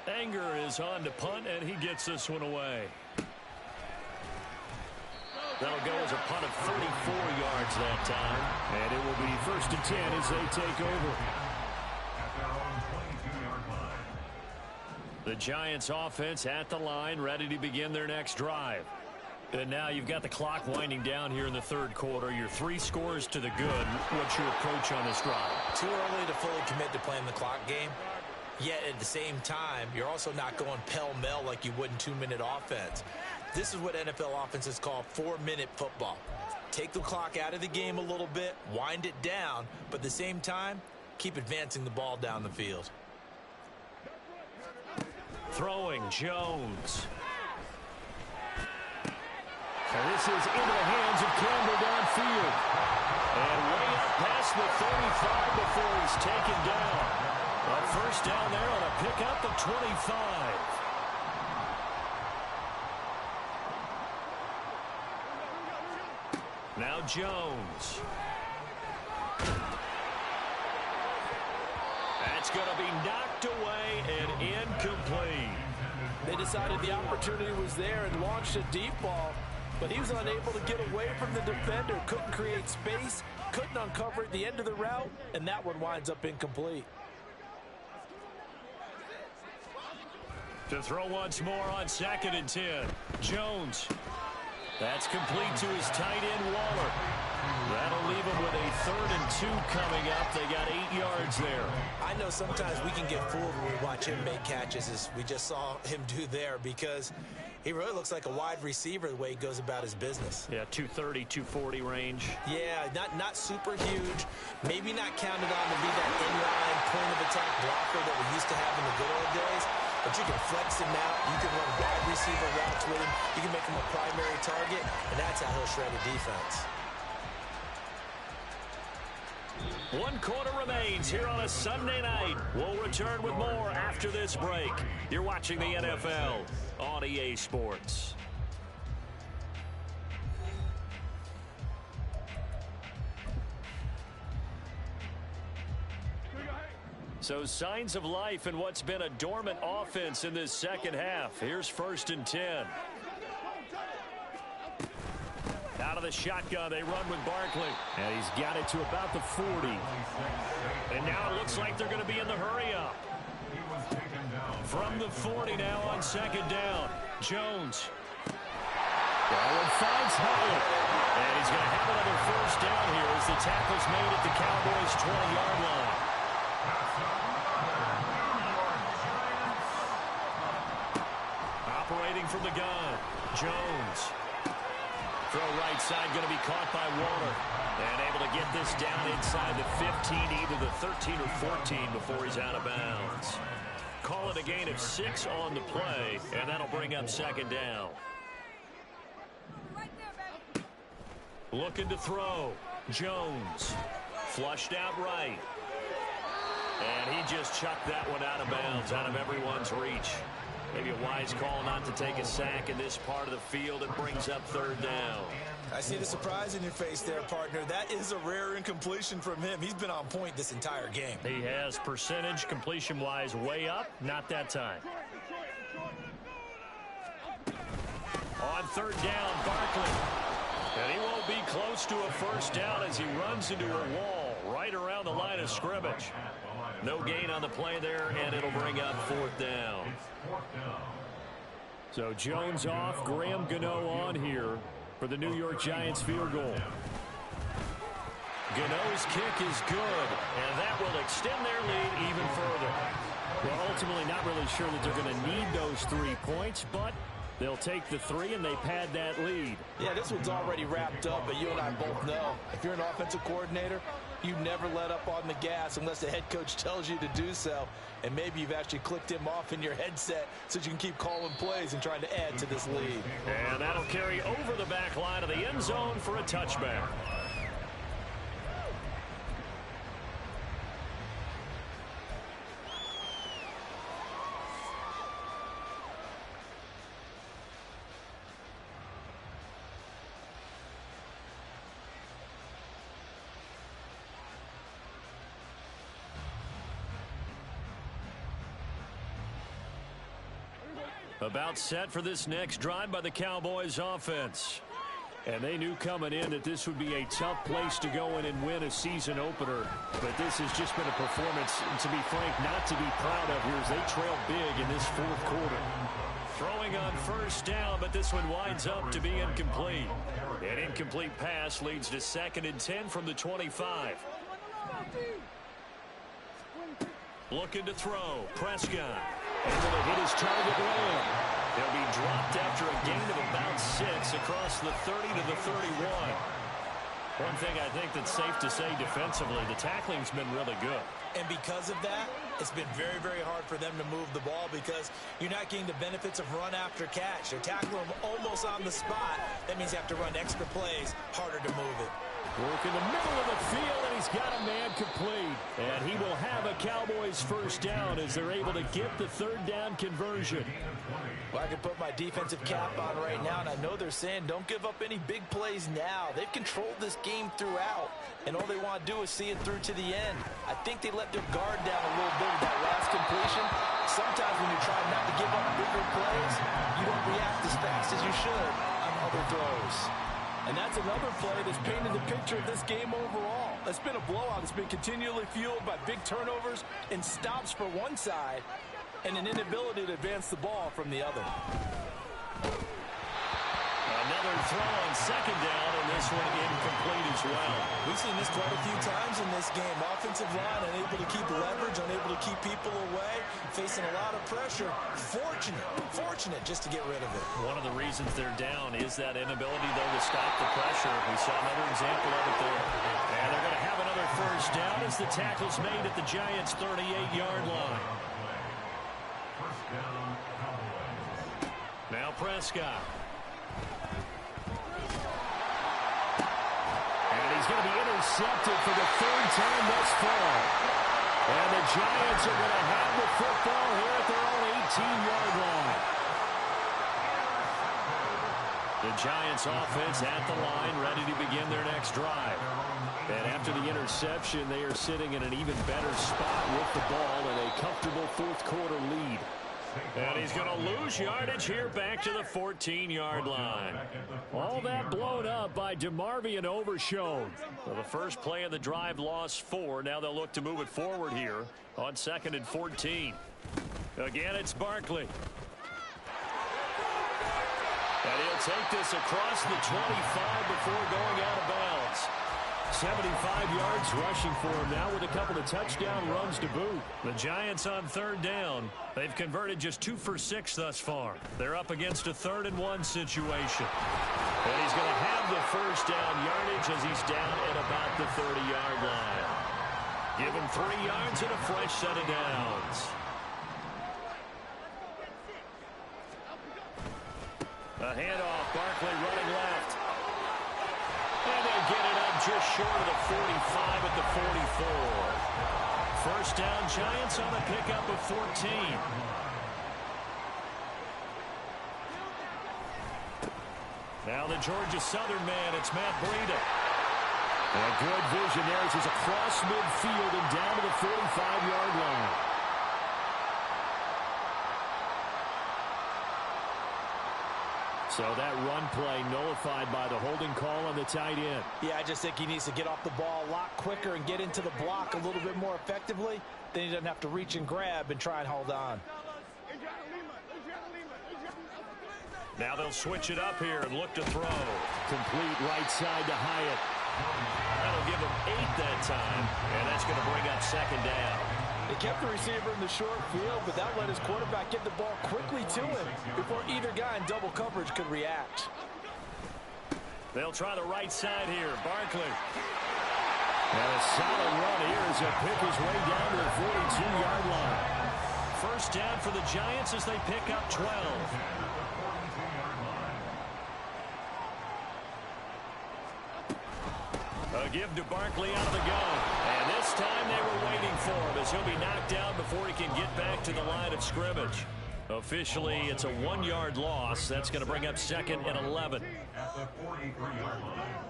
Anger is on to punt, and he gets this one away. That'll go as a punt of 34 yards that time. And it will be 1st and 10 as they take over. At their own 22-yard line. The Giants offense at the line, ready to begin their next drive. And now you've got the clock winding down here in the 3rd quarter. You're 3 scores to the good. What's your approach on this drive? Too early to fully commit to playing the clock game. Yet at the same time, you're also not going pell-mell like you would in 2-minute offense. This is what NFL offenses call 4-minute football. Take the clock out of the game a little bit, wind it down, but at the same time, keep advancing the ball down the field. Throwing, Jones. And this is into the hands of Campbell downfield. And way up past the 35 before he's taken down. A first down there on a pickup of 25. Now Jones. That's going to be knocked away and incomplete. They decided the opportunity was there and launched a deep ball, but he was unable to get away from the defender, couldn't create space, couldn't uncover at the end of the route, and that one winds up incomplete. To throw once more on 2nd and 10. Jones. That's complete to his tight end, Waller. That'll leave him with a 3rd and 2 coming up. They got 8 yards there. I know sometimes we can get fooled when we watch him make catches, as we just saw him do there, because he really looks like a wide receiver the way he goes about his business. Yeah, 230, 240 range. Yeah, not super huge. Maybe not counted on to be that inline point-of-attack blocker that we used to have in the good old days. But you can flex him out. You can run wide receiver routes with him. You can make him a primary target, and that's how he'll shred a defense. 1 quarter remains here on a Sunday night. We'll return with more after this break. You're watching the NFL on EA Sports. So signs of life in what's been a dormant offense in this second half. Here's 1st and 10. Out of the shotgun, they run with Barkley. And he's got it to about the 40. And now it looks like they're going to be in the hurry-up. From the 40 now on 2nd down. Jones. Allen finds Howard. And he's going to have another first down here as the tackle's made at the Cowboys' 20-yard line. Operating from the gun, Jones. Throw right side going to be caught by Waller. And able to get this down inside the 15, either the 13 or 14 before he's out of bounds. Call it a gain of 6 on the play, and that'll bring up second down. Looking to throw. Jones. Flushed out right. And he just chucked that one out of bounds, out of everyone's reach. Maybe a wise call not to take a sack in this part of the field. It brings up third down. I see the surprise in your face there, partner. That is a rare incompletion from him. He's been on point this entire game. He has percentage completion-wise way up. Not that time. On third down, Barkley. And he won't be close to a first down as he runs into a wall right around the line of scrimmage. No gain on the play there, and it'll bring up fourth down. So Jones off, Graham Gano on here for the New York Giants field goal. Gano's kick is good, and that will extend their lead even further. Well, ultimately not really sure that they're going to need those 3 points, but they'll take the 3 and they pad that lead. Yeah, this one's already wrapped up, but you and I both know if you're an offensive coordinator, you never let up on the gas unless the head coach tells you to do so. And maybe you've actually clicked him off in your headset so you can keep calling plays and trying to add to this lead. And that'll carry over the back line of the end zone for a touchback. About set for this next drive by the Cowboys offense. And they knew coming in that this would be a tough place to go in and win a season opener. But this has just been a performance, to be frank, not to be proud of here as they trail big in this fourth quarter. Throwing on first down, but this one winds up to be incomplete. An incomplete pass leads to 2nd and 10 from the 25. Looking to throw. Prescott. Able to hit his target Lamb. He'll be dropped after a gain of about 6 across the 30 to the 31. One thing I think that's safe to say defensively, the tackling's been really good. And because of that, it's been very, very hard for them to move the ball because you're not getting the benefits of run after catch. They're tackling them almost on the spot. That means you have to run extra plays, harder to move it. Work in the middle of the field, and he's got a man complete. And he will have a Cowboys first down as they're able to get the third down conversion. Well, I can put my defensive cap on right now, and I know they're saying don't give up any big plays now. They've controlled this game throughout, and all they want to do is see it through to the end. I think they let their guard down a little bit with that last completion. Sometimes when you're trying not to give up bigger plays, you don't react as fast as you should on other throws. And that's another play that's painted the picture of this game overall. It's been a blowout. It's been continually fueled by big turnovers and stops for one side and an inability to advance the ball from the other. Another throw on second down, and this one incomplete as well. We've seen this quite a few times in this game. Offensive line unable to keep leverage, unable to keep people away, facing a lot of pressure. Fortunate just to get rid of it. One of the reasons they're down is that inability, though, to stop the pressure. We saw another example of it there. And they're going to have another first down as the tackle's made at the Giants' 38-yard line. Now Prescott. And he's going to be intercepted for the 3rd time thus far. And the Giants are going to have the football here at their own 18-yard line. The Giants offense at the line, ready to begin their next drive. And after the interception, they are sitting in an even better spot with the ball in a comfortable fourth quarter lead. And he's going to lose yardage here back to the 14-yard line. All that blown up by DeMarvion Overshown. Well, the first play of the drive lost 4. Now they'll look to move it forward here on 2nd and 14. Again, it's Barkley. And he'll take this across the 25 before going out of bounds. 75 yards rushing for him now with a couple of touchdown runs to boot. The Giants on third down. They've converted just 2 for 6 thus far. They're up against a 3rd-and-1 situation. And he's going to have the first down yardage as he's down at about the 30-yard line. Give him 3 yards and a fresh set of downs. A handoff, Barkley running left. And they get it up just short of the 45 at the 44. First down, Giants on a pickup of 14. Now the Georgia Southern man, it's Matt Breida. A good vision there as he's across midfield and down to the 45-yard line. So that run play nullified by the holding call on the tight end. Yeah, I just think he needs to get off the ball a lot quicker and get into the block a little bit more effectively. Then he doesn't have to reach and grab and try and hold on. Now they'll switch it up here and look to throw. Complete right side to Hyatt. That'll give him 8 that time, and that's going to bring up 2nd down. They kept the receiver in the short field, but that let his quarterback get the ball quickly to him before either guy in double coverage could react. They'll try the right side here. Barkley. And a solid run here as they pick his way down to the 42-yard line. First down for the Giants as they pick up 12. A give to Barkley out of the gun. And this time they were waiting for him as he'll be knocked down before he can get back to the line of scrimmage. Officially, it's a 1-yard loss. That's going to bring up 2nd and 11. At the 43-yard line.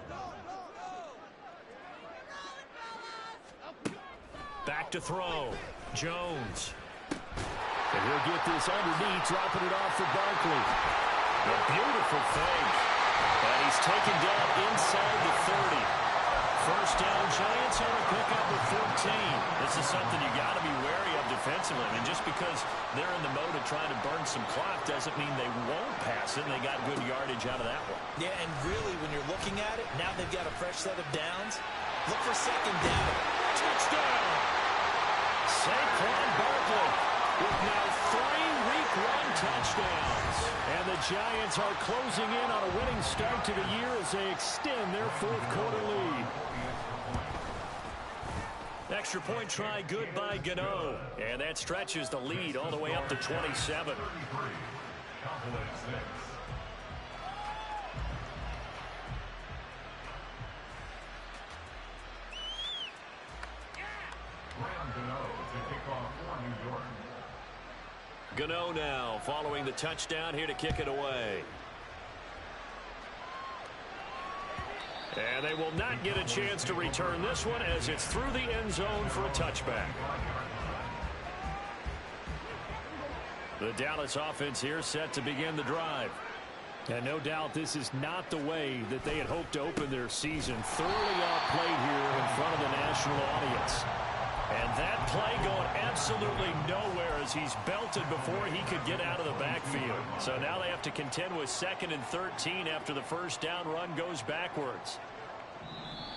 Back to throw. Jones. And he'll get this underneath, dropping it off for Barkley. A beautiful fake. And he's taken down inside the 30. First down, Giants on a pickup of 14. This is something you got to be wary of defensively. I mean, just because they're in the mode of trying to burn some clock doesn't mean they won't pass it, and they got good yardage out of that one. Yeah, and really, when you're looking at it, now they've got a fresh set of downs. Look for 2nd down. Touchdown! Saquon Barkley with now 3 Week 1 touchdowns. And the Giants are closing in on a winning start to the year as they extend their 4th quarter lead. Extra point try good by Gano. And that stretches the lead all the way up to 27. Gano now following the touchdown here to kick it away. And they will not get a chance to return this one as it's through the end zone for a touchback. The Dallas offense here set to begin the drive. And no doubt this is not the way that they had hoped to open their season. Thoroughly outplayed here in front of the national audience. And that play going absolutely nowhere as he's belted before he could get out of the backfield. So now they have to contend with 2nd and 13 after the first down run goes backwards.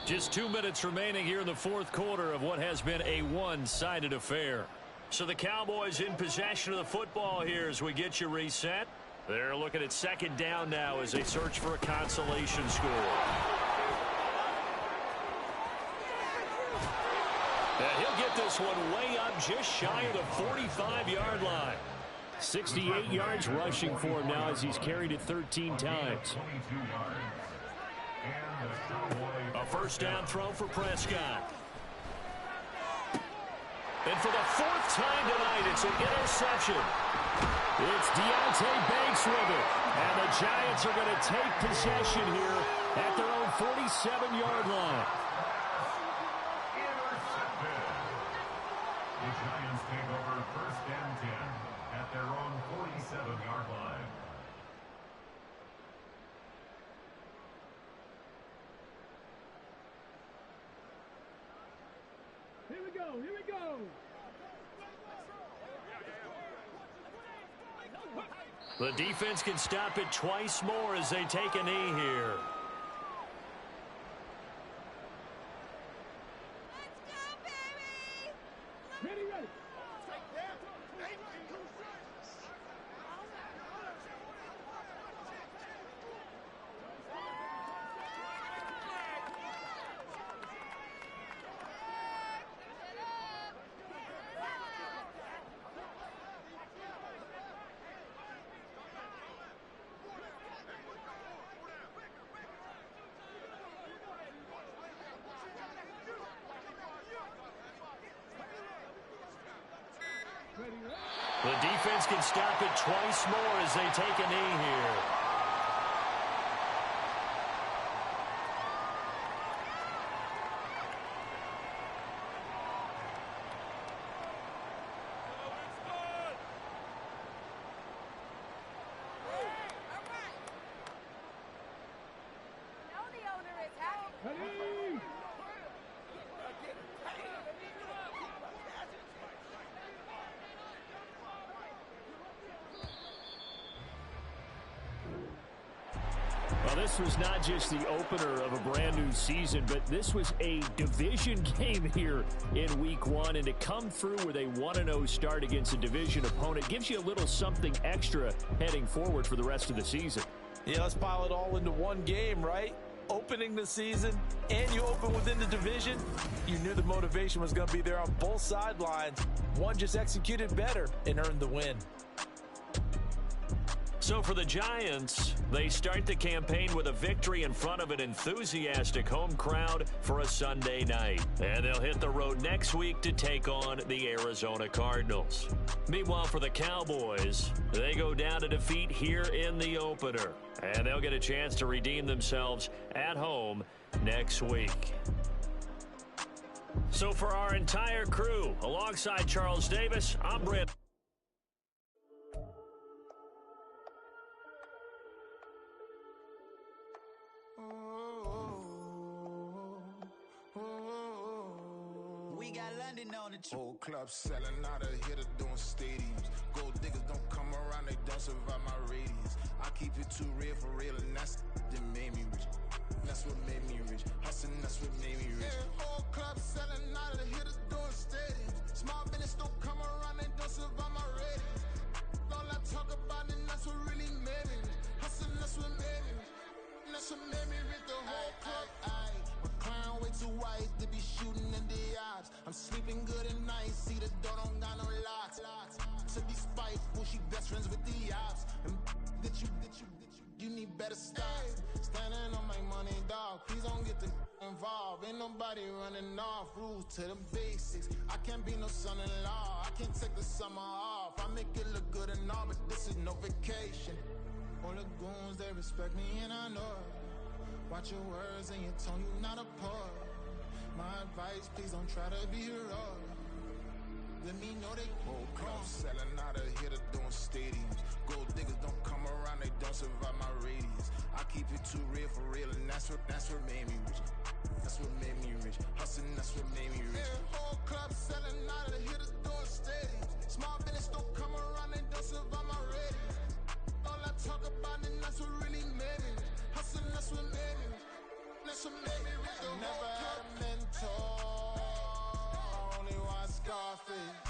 Just 2 minutes remaining here in the 4th quarter of what has been a one-sided affair. So the Cowboys in possession of the football here as we get you reset. They're looking at 2nd down now as they search for a consolation score. And he'll get this one way up just shy of the 45-yard line. 68 yards rushing for him now as he's carried it 13 times. A first down throw for Prescott. And for the 4th time tonight, it's an interception. It's Deontay Banks with it. And the Giants are going to take possession here at their own 47-yard line. The Giants take over 1st and 10 at their own 47-yard line. Here we go, here we go. The defense can stop it twice more as they take a knee here. Ready, ready. The defense can stop it twice more as they take a knee here. Ready. Well, this was not just the opener of a brand new season, but this was a division game here in week one. And to come through with a 1-0 start against a division opponent gives you a little something extra heading forward for the rest of the season. Yeah, let's pile it all into one game, right? Opening the season, and you open within the division. You knew the motivation was going to be there on both sidelines. One just executed better and earned the win. So for the Giants, they start the campaign with a victory in front of an enthusiastic home crowd for a Sunday night. And they'll hit the road next week to take on the Arizona Cardinals. Meanwhile, for the Cowboys, they go down to defeat here in the opener. And they'll get a chance to redeem themselves at home next week. So for our entire crew, alongside Charles Davis, I'm Brent. Whole club selling out of here to doing stadiums. Gold diggers don't come around, they don't survive my radius. I keep it too real for real, and that's that made me rich. That's what made me rich. Hustling, that's what made me rich. Yeah, whole club selling out of here to doing stadiums. Small business don't come around, they don't survive my radius. All I talk about, and that's what really made me rich. Hustling, that's what made me rich. That's what made me rich. The whole club. My clown way too white to be shooting in the odds. I'm sleeping good at night, see the door don't got no locks. To be spiteful, she best friends with the ops. And you need better stop. Standing on my money, dog. Please don't get involved. Ain't nobody running off. Rules to the basics. I can't be no son-in-law. I can't take the summer off. I make it look good and all, but this is no vacation. All the goons, they respect me and I know it. Watch your words and your tone, you not a poet. My advice, please don't try to be heroic. Let me know they whole club selling out of here to doing stadiums. Gold diggers don't come around, they don't survive my radius. I keep it too real for real, and that's what made me rich. That's what made me rich. Hustling, that's what made me rich. Yeah, whole club selling out of here to doing stadiums. Small business don't come around, they don't survive my radius. All I talk about, and that's what really made me rich. Hustling, that's what made me rich. That's what made me rich. I never had a mentor, only one Scarface.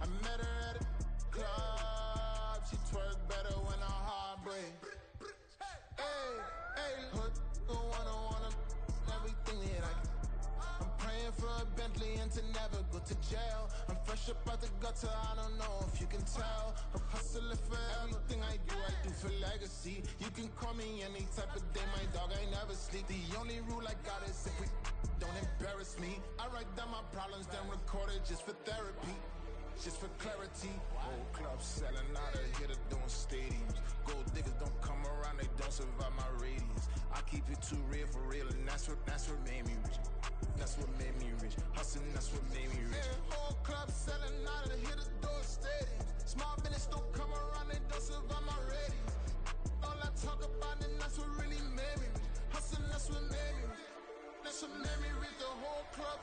I met her at a club, she twerk better when her heart breaks. Hey, hood, wanna everything that I can. I'm praying for a Bentley and to never go to jail. I'm fresh up out the gutter, I don't know if you can tell. I'm hustling for everything I do for legacy. You can call me any type of day, my dog, I never sleep. The only rule I got is if we don't embarrass me. I write down my problems, then record it just for therapy. Just for clarity. Whole club selling out of here to doing stadiums. Gold diggers don't come around, they don't survive my radius. I keep it too real for real, and that's what made me rich. That's what made me rich. Hustling, that's what made me rich. Yeah, whole club selling out of here to doing stadiums. Small business don't come around, they don't survive my radius. All I talk about, and that's what really made me rich. Hustling, that's what made me rich. That's what made me rich. The whole club.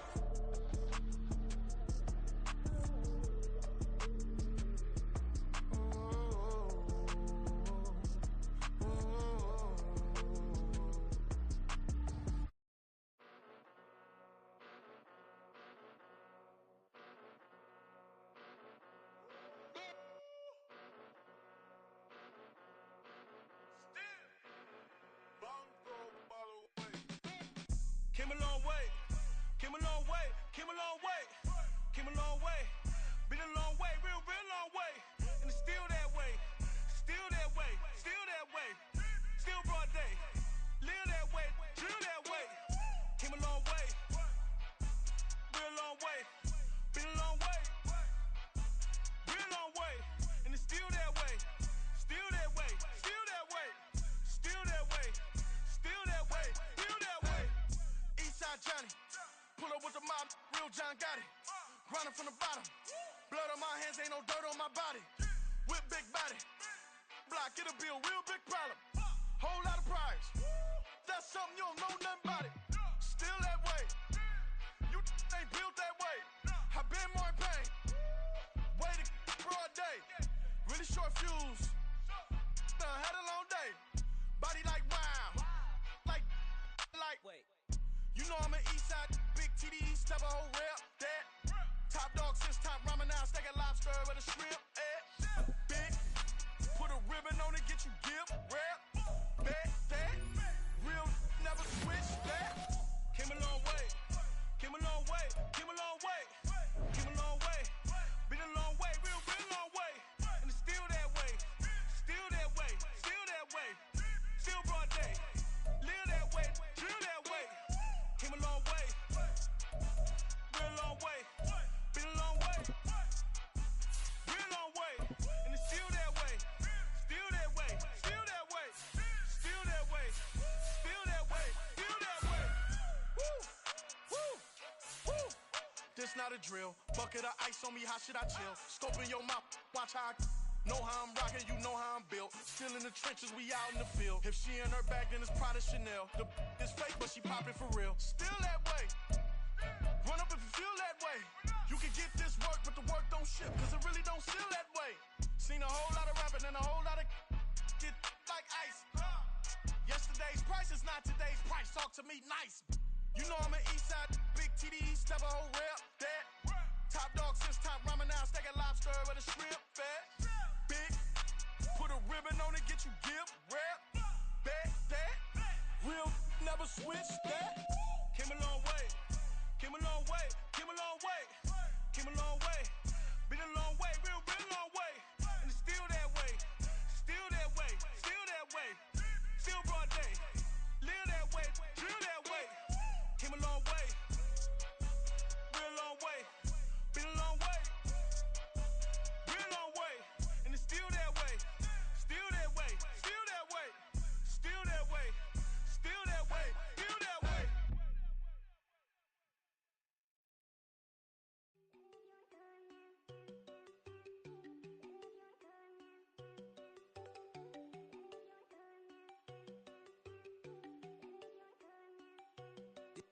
on my hands, ain't no dirt on my body. With big body. Block, it'll be a real big problem. Whole lot of prize. That's something you don't know nothing about it. Still that way. You ain't built that way. I been more in pain. Waited broad day. Really short fuse. Had a long day. Body like wow. Like. Wait. You know I'm an east side. Big TDE, step a whole rep. That. Top dog since top ramen now. Steak a lobster with a shrimp. Big. Put a ribbon on it, get you give. Rep. That. Real never switch. That. Came a long way. Came a long way. Came a long way. Came a long way. Been a long way. Real long way. And it's still that way. Still that way. Still that way. Still broad day. Live that way. Drill that way. Came a long way. Real long way. Been a long way. Real long way. And it's still that way. Still that way. Still that way. Still that way. Still that way. Still that way. Woo. Woo. Woo. This not a drill. Bucket of ice on me, how should I chill? Scope in your mouth, watch how I know how I'm rocking, you know how I'm built. Still in the trenches, we out in the field. If she in her bag, then it's Prada Chanel. The is fake, but she poppin' for real. Still that way. Run up if you feel that way. You can get this work, but the work don't ship, cause it really don't feel that way. Seen a whole lot of rapping and a whole lot of get like ice. Yesterday's price is not today's price. Talk to me nice. You know I'm an east side, big TDE, step a whole rep. That. Top dog since top ramen now. Steak a lobster with a shrimp. Fat. Big. Put a ribbon on it, get you give. Rep. That. Real never switch. That. Came a long way. Came a long way. Came a long way. Came a long way. Been a long way. Real long way. And it's still that way. Still that way. Still that way. Still broad day. Live that way. Drill that way. Came a long way. Real long way. Been a long way. Real long way. And it's still that way. Still that way. Still that way. Still that way. Still that way. Still that way.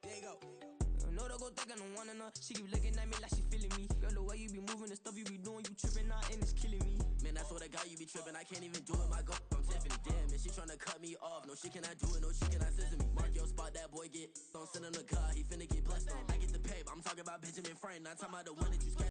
There you go. No, don't go think I don't wanna know. She keep looking at me like she feeling me. Girl, the way you be moving, the stuff you be doing, you tripping out and it's killing me. Man, I swear to God, you be tripping. I can't even do it. My girl, I'm Tiffany. Damn, man, she tryna cut me off. No, she cannot do it. No, she cannot listen me. Mark your spot, that boy get. Don't send him the car. He finna get blessed on. I get the paper. I'm talking about Benjamin Franklin. Not talking about the one that you scared.